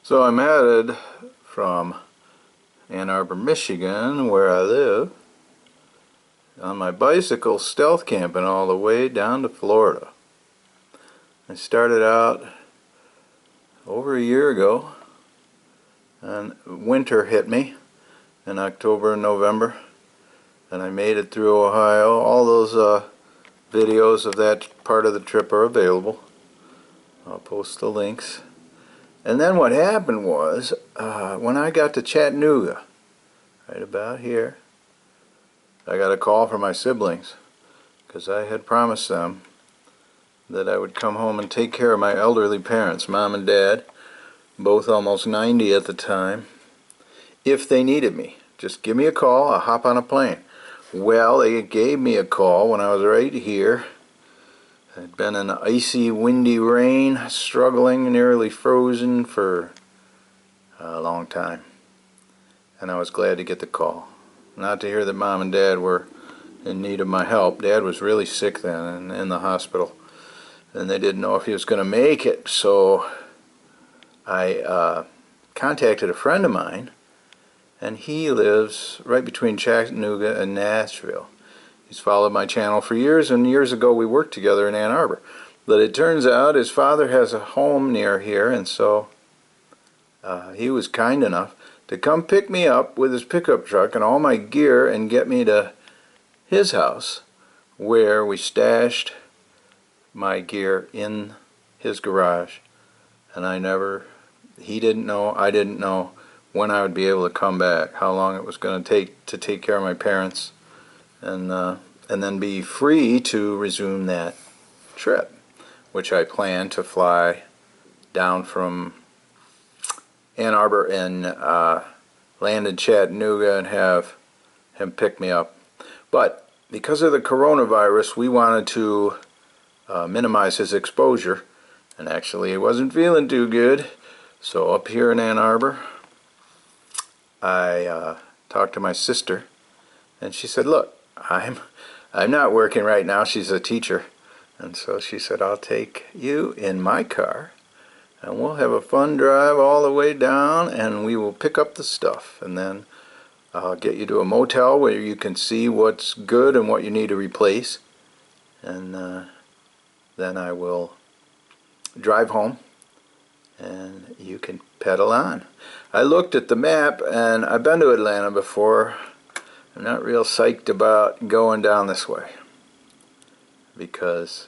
So I'm headed from Ann Arbor, Michigan, where I live, on my bicycle stealth camping all the way down to Florida. I started out over a year ago, and winter hit me in October and November, and I made it through Ohio. All those videos of that part of the trip are available. I'll post the links. And then what happened was, when I got to Chattanooga, right about here, I got a call from my siblings, because I had promised them that I would come home and take care of my elderly parents, Mom and Dad, both almost 90 at the time, if they needed me. Just give me a call, I'll hop on a plane. Well, they gave me a call when I was right here. I'd been in icy, windy rain, struggling, nearly frozen for a long time. And I was glad to get the call. Not to hear that Mom and Dad were in need of my help. Dad was really sick then and in the hospital, and they didn't know if he was going to make it. So I contacted a friend of mine, and he lives right between Chattanooga and Nashville. He's followed my channel for years, and years ago we worked together in Ann Arbor. But it turns out his father has a home near here, and so he was kind enough to come pick me up with his pickup truck and all my gear and get me to his house, where we stashed my gear in his garage. And he didn't know, I didn't know when I would be able to come back, how long it was going to take care of my parents, and then be free to resume that trip, which I plan to fly down from Ann Arbor and land in Chattanooga and have him pick me up. But because of the coronavirus, we wanted to minimize his exposure, and actually he wasn't feeling too good. So up here in Ann Arbor, I talked to my sister, and she said, look, I'm not working right now. She's a teacher, and so she said, I'll take you in my car and we'll have a fun drive all the way down, and we will pick up the stuff, and then I'll get you to a motel where you can see what's good and what you need to replace, and then I will drive home and you can pedal on. I looked at the map, and I've been to Atlanta before. I'm not real psyched about going down this way, because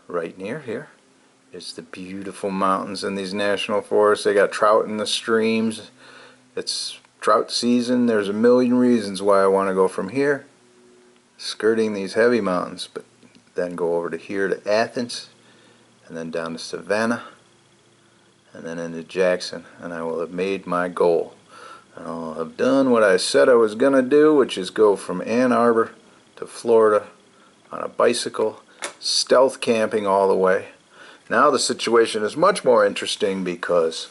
right near here is the beautiful mountains and these national forests. They got trout in the streams. It's trout season. There's a million reasons why I want to go from here, skirting these heavy mountains, but then go over to here to Athens, and then down to Savannah, and then into Jackson, and I will have made my goal. I'll have done what I said I was going to do, which is go from Ann Arbor to Florida on a bicycle, stealth camping all the way. Now the situation is much more interesting because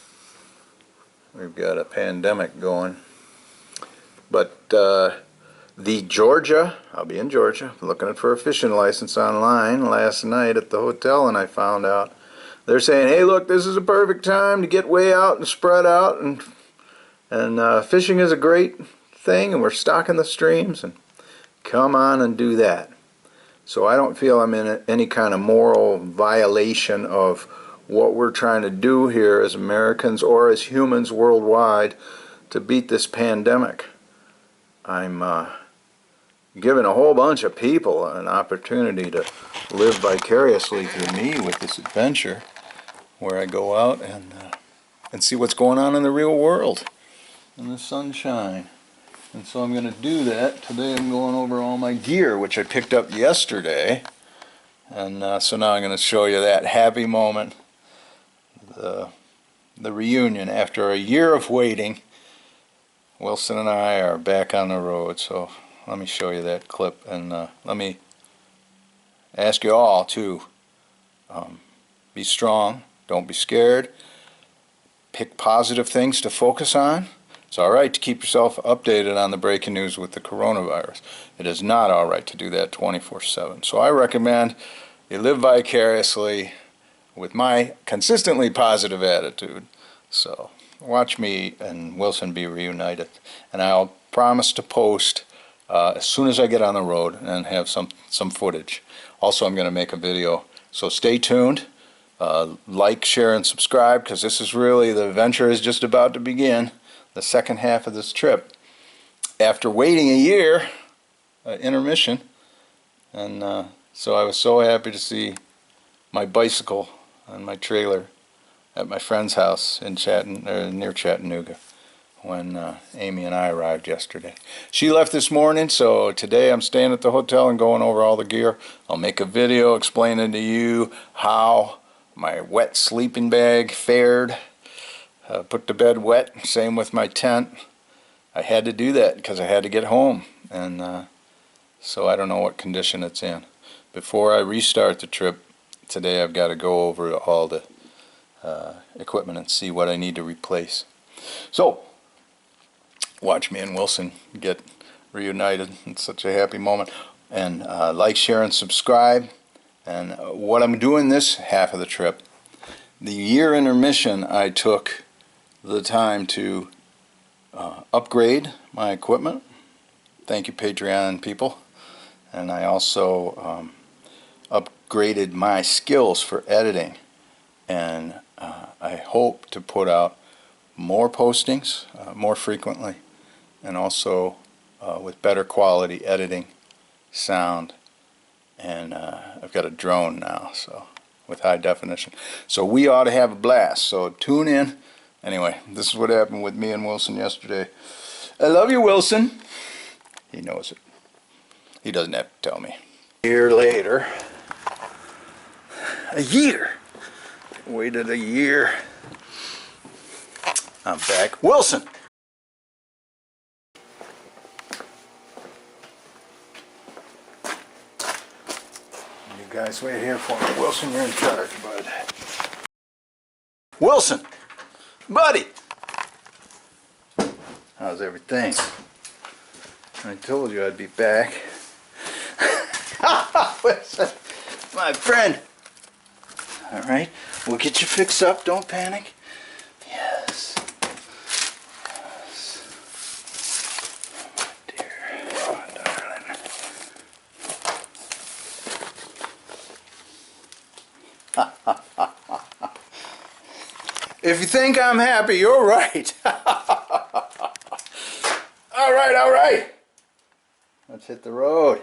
we've got a pandemic going. But the Georgia, I'll be in Georgia, looking for a fishing license online last night at the hotel, and I found out they're saying, hey, look, this is a perfect time to get way out and spread out, and fishing is a great thing, and we're stocking the streams, and come on and do that. So I don't feel I'm in any kind of moral violation of what we're trying to do here as Americans or as humans worldwide to beat this pandemic. I'm giving a whole bunch of people an opportunity to live vicariously through me with this adventure, where I go out and see what's going on in the real world, in the sunshine. And so I'm going to do that. Today I'm going over all my gear, which I picked up yesterday. And so now I'm going to show you that happy moment, the reunion. After a year of waiting, Wilson and I are back on the road. So let me show you that clip, and let me ask you all to be strong, don't be scared, pick positive things to focus on. It's all right to keep yourself updated on the breaking news with the coronavirus. It is not all right to do that 24/7. So I recommend you live vicariously with my consistently positive attitude So watch me and Wilson be reunited, and I'll promise to post as soon as I get on the road and have some footage. Also, I'm going to make a video, so stay tuned. Like, share, and subscribe, because this is really, the adventure is just about to begin, the second half of this trip. After waiting a year, intermission, and so I was so happy to see my bicycle and my trailer at my friend's house in near Chattanooga when Amy and I arrived yesterday. She left this morning, so today I'm staying at the hotel and going over all the gear. I'll make a video explaining to you how my wet sleeping bag fared. Put the bed wet, same with my tent. I had to do that because I had to get home, and so I don't know what condition it's in. Before I restart the trip today, I've got to go over all the equipment and see what I need to replace. So watch me and Wilson get reunited. It's such a happy moment. And like, share, and subscribe. And what I'm doing this half of the trip, the year intermission, I took the time to upgrade my equipment. Thank you, Patreon people. And I also upgraded my skills for editing. And I hope to put out more postings more frequently, and also with better quality editing, sound, and I've got a drone now, so with high definition. So we ought to have a blast, so tune in. Anyway, this is what happened with me and Wilson yesterday. I love you, Wilson. He knows it. He doesn't have to tell me. A year later. A year! Waited a year. I'm back. Wilson! You guys wait here for me. Wilson, you're in charge, bud. Wilson! Buddy! How's everything? I told you I'd be back. Wilson, my friend. Alright, we'll get you fixed up, don't panic. Yes. Yes. Oh, dear. Oh, darling. If you think I'm happy, you're right. Alright, alright. Let's hit the road.